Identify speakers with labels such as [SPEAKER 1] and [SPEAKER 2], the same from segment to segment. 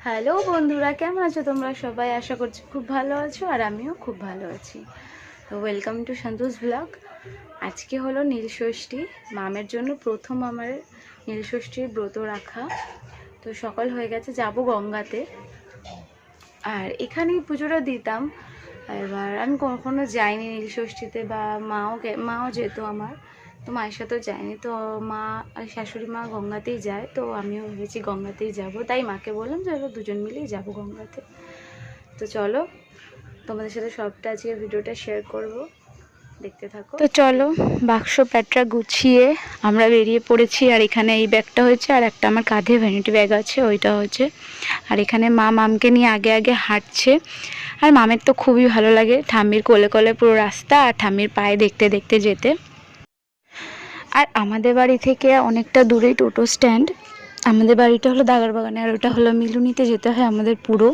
[SPEAKER 1] Hello বন্ধুরা, কেমন আছো তোমরা সবাই? আশা করছি খুব ভালো আছো আর আমিও খুব ভালো আছি। তো ওয়েলকাম টু সন্তোষ ব্লগ। আজকে হলো নীলষষ্ঠী, মামের জন্য প্রথম আমার নীলষষ্ঠীর ব্রত রাখা। তো সকাল হয়ে গেছে, যাব গঙ্গাতে, আর এখানেই পুজোটা দিতাম। এবার আমি কখনো যাইনি নীলষষ্ঠীতে, বা মাও যেত আমার, তো মায়ের সাথেও যায়নি। তো মা আর শাশুড়ি মা গঙ্গাতেই যায়, তো আমিও ভেবেছি গঙ্গাতেই যাব, তাই মাকে বললাম যে এবার দুজন মিলেই যাব গঙ্গাতে। তো চলো, তোমাদের সাথে সবটা আজকে ভিডিওটা শেয়ার করব, দেখতে থাকো। তো চলো, বাক্স প্যাটরা গুছিয়ে আমরা বেরিয়ে পড়েছি। আর এখানে এই ব্যাগটা হয়েছে, আর একটা আমার কাঁধে ভ্যানিটি ব্যাগ আছে, ওইটা হচ্ছে। আর এখানে মা মামকে নিয়ে আগে আগে হাঁটছে। আর মামের তো খুবই ভালো লাগে ঠাম্মির কোলে কোলে পুরো রাস্তা, আর ঠাম্মির পায়ে দেখতে দেখতে যেতে। আর আমাদের বাড়ি থেকে অনেকটা দূরেই টোটো স্ট্যান্ড। আমাদের বাড়িটা হলো দাগারবাগানে, আর ওটা হলো মিলুনিতে যেতে হয় আমাদের পুরো।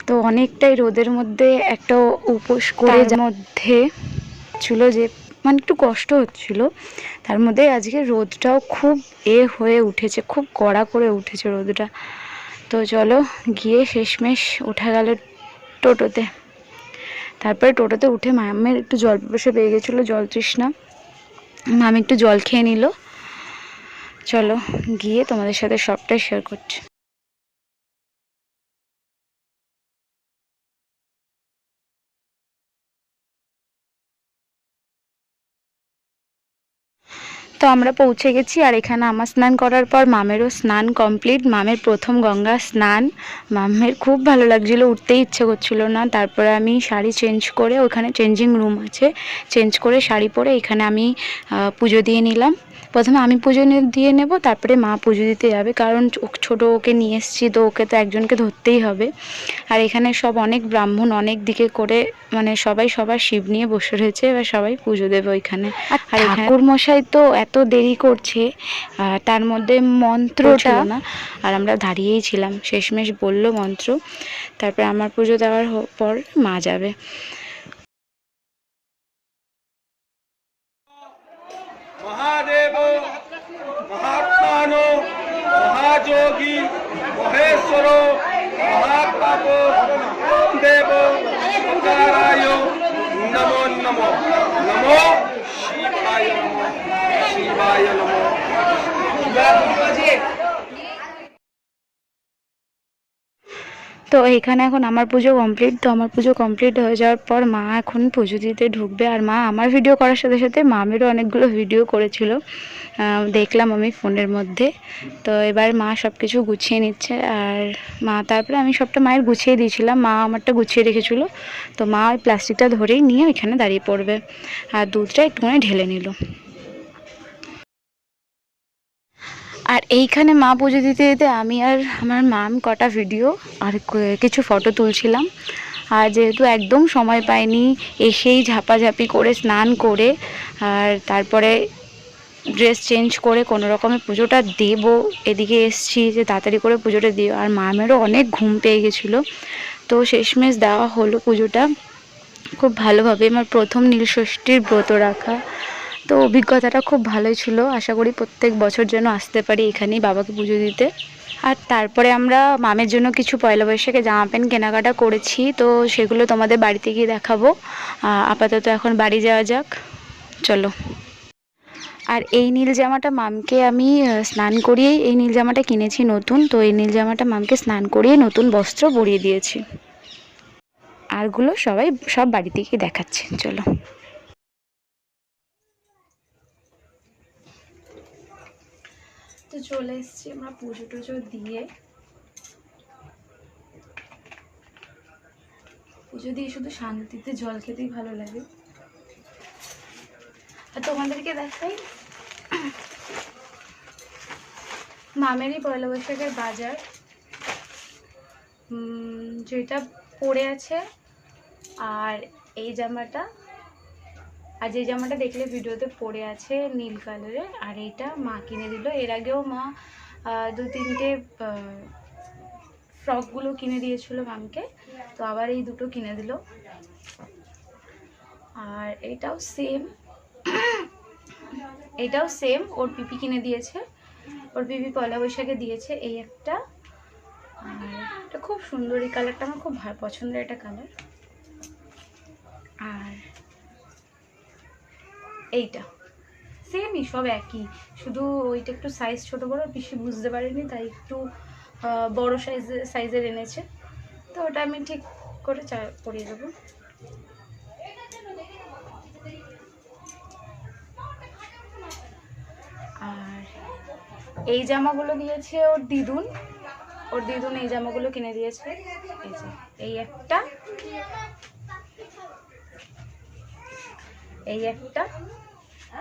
[SPEAKER 1] তো অনেকটাই রোদের মধ্যে একটা উপোস করে মধ্যে ছিল যে মানে একটু কষ্ট হচ্ছিল, তার মধ্যে আজকে রোদটাও খুব হয়ে উঠেছে, খুব কড়া করে উঠেছে রোদটা। তো চলো, গিয়ে শেষমেশ ওঠা গেল টোটোতে। তারপরে টোটোতে উঠে মামের একটু জল পিপাসা পেয়ে গেছিলো, জল তৃষ্ণা। মামি একটু জল খেয়ে নিল। চলো গিয়ে তোমাদের সাথে সবটাই শেয়ার করছি। তো আমরা পৌঁছে গেছি, আর এখানে আমার স্নান করার পর মামেরও স্নান কমপ্লিট। মামের প্রথম গঙ্গা স্নান। মামের খুব ভালো লাগছিলো, উঠতেই ইচ্ছে করছিল না। তারপরে আমি শাড়ি চেঞ্জ করে, ওখানে চেঞ্জিং রুম আছে, চেঞ্জ করে শাড়ি পরে এখানে আমি পুজো দিয়ে নিলাম। প্রথমে আমি পুজো দিয়ে নেব, তারপরে মা পুজো দিতে যাবে, কারণ ছোটো ওকে নিয়ে এসেছি, তো ওকে তো একজনকে ধরতেই হবে। আর এখানে সব অনেক ব্রাহ্মণ অনেক দিকে করে, মানে সবাই সবার শিব নিয়ে বসে রয়েছে, এবার সবাই পুজো দেবে ওইখানে। আর ঠাকুর মশাই তো এত দেরি করছে, তার মধ্যে মন্ত্রটা না, আর আমরা দাঁড়িয়েই ছিলাম। শেষমেশ বলল মন্ত্র, তারপরে আমার পুজো দেওয়ার পর মা যাবে।
[SPEAKER 2] মহাদেব মহাত্মানো মহাযোগী মহেশ্বর মহাপাপ দেব ওঙ্কারায় নমো নমো নমো শিবায় নমো শিবায় নমো।
[SPEAKER 1] তো এইখানে এখন আমার পুজো কমপ্লিট। তো আমার পুজো কমপ্লিট হয়ে যাওয়ার পর মা এখন পুজো দিতে ঢুকবে। আর মা আমার ভিডিও করার সাথে সাথে মামেরও অনেকগুলো ভিডিও করেছিল, দেখলাম আমি ফোনের মধ্যে। তো এবার মা সব কিছু গুছিয়ে নিচ্ছে, আর মা তারপরে আমি সবটা মায়ের গুছিয়ে দিয়েছিলাম, মা আমারটা গুছিয়ে রেখেছিলো। তো মা ওই প্লাস্টিকটা ধরেই নিয়ে এখানে দাঁড়িয়ে পড়বে, আর দুধটা একটুখানি ঢেলে নিল। আর এইখানে মা পুজো দিতে দিতে আমি আর আমার মাম কটা ভিডিও আর কিছু ফটো তুলছিলাম। আর যেহেতু একদম সময় পাইনি, এসেই ঝাপাঝাপি করে স্নান করে আর তারপরে ড্রেস চেঞ্জ করে কোনো রকমে পুজোটা দেব, এদিকে এসছি যে তাড়াতাড়ি করে পুজোটা দিও। আর মামেরও অনেক ঘুম পেয়ে গেছিলো, তো শেষমেশ দেওয়া হলো পুজোটা খুব ভালোভাবে। আমার প্রথম নীলষষ্ঠীর ব্রত রাখা, তো অভিজ্ঞতাটা খুব ভালোই ছিল। আশা করি প্রত্যেক বছর যেন আসতে পারি এখানেই বাবাকে পুজো দিতে। আর তারপরে আমরা মামের জন্য কিছু পয়লা বৈশাখে জামা প্যান্ট কেনাকাটা করেছি, তো সেগুলো তোমাদের বাড়িতে গিয়ে দেখাবো। আপাতত এখন বাড়ি যাওয়া যাক, চলো। আর এই নীল জামাটা মামকে আমি স্নান করিয়েই এই নীল জামাটা কিনেছি নতুন, তো এই নীল জামাটা মামকে স্নান করিয়ে নতুন বস্ত্র পরিয়ে দিয়েছি। আরগুলো সব বাড়িতে গিয়ে দেখাচ্ছি, চলো। তো চলে এসেছি আমরা পুজো টুজো দিয়ে। পুজো দিয়ে শুধু শান্তিতে জল খেতেই ভালো লাগে। আর তোমাদেরকে দেখাই মামেরই পয়লা বৈশাখের বাজার, যেটা পরে আছে। আর এই জামাটা, আর যে জামাটা দেখলে ভিডিওতে পরে আছে নীল কালারের, আর এইটা মা কিনে দিল। এর আগেও মা দু তিনটে ফ্রকগুলো কিনে দিয়েছিল মামকে, তো আবার এই দুটো কিনে দিল। আর এটাও সেম ওর পিপি কিনে দিয়েছে, ওর পিপি পয়লা বৈশাখে দিয়েছে এই একটা। আর এটা খুব সুন্দর, এই কালারটা আমার খুব পছন্দের একটা কালার। আর এইটা সেমই, সব একই, শুধু ওইটা একটু সাইজ ছোট বড়, বেশি বুঝতে পারিনি তাই একটু বড় সাইজের এনেছে, তো ওটা আমি ঠিক করে পরিয়ে দেবো। আর এই জামাগুলো দিয়েছে ওর দিদুন, এই জামাগুলো কিনে দিয়েছে। এই যে এই একটা,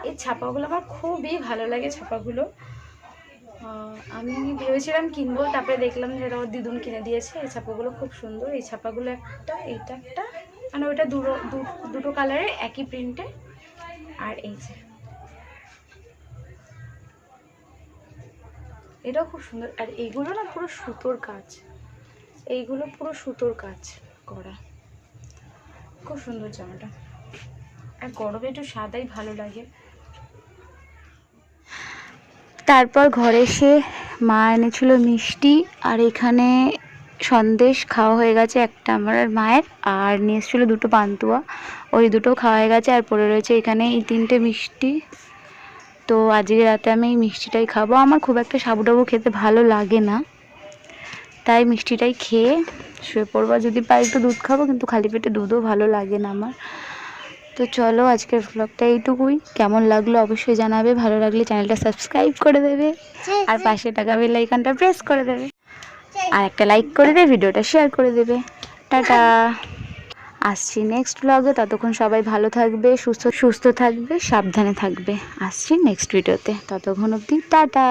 [SPEAKER 1] এই ছাপাগুলো আমার খুবই ভালো লাগে ছাপাগুলো। আমি ভেবেছিলাম কিনবো, তারপরে দেখলাম যে ওর দিদুন কিনে দিয়েছে। এই ছাপাগুলো খুব সুন্দর, এই ছাপাগুলো একটা, এইটা একটা, মানে ওইটা দুটো কালারের একই প্রিন্টে। আর এই যে এটাও খুব সুন্দর। আর এইগুলো না পুরো সুতোর কাজ, এইগুলো পুরো সুতোর কাজ করা, খুব সুন্দর জামাটা। আর গরমে একটু সাদাই ভালো লাগে। তারপর ঘরে এসে মা এনেছিল মিষ্টি, আর এখানে সন্দেশ খাওয়া হয়ে গেছে একটা আমার আর মায়ের, আর নিয়ে এসেছিলো দুটো পান্তুয়া, ওই দুটো খাওয়া হয়ে গেছে। আর পড়ে রয়েছে এখানে এই 3টে মিষ্টি। তো আজকে রাতে আমি এই মিষ্টিটাই খাবো। আমার খুব একটা সাবুটাবু খেতে ভালো লাগে না, তাই মিষ্টিটাই খেয়ে শুয়ে পড়বো। যদি পাই একটু দুধ খাবো, কিন্তু খালি পেটে দুধও ভালো লাগে না আমার। তো চলো আজকের ভ্লগটা এইটুকুই। কেমন লাগলো অবশ্যই জানাবে, ভালো লাগলে চ্যানেলটা সাবস্ক্রাইব করে দেবে, আর পাশে টাকা বেল আইকনটা প্রেস করে দেবে, আর একটা লাইক করে দেবে, ভিডিওটা শেয়ার করে দেবে। টাটা, আসছি নেক্সট ভ্লগে। ততক্ষণ সবাই ভালো থাকবে, সুস্থ থাকবে, সাবধানে থাকবে। আসছি নেক্সট ভিডিওতে, ততক্ষণ অবধি টাটা।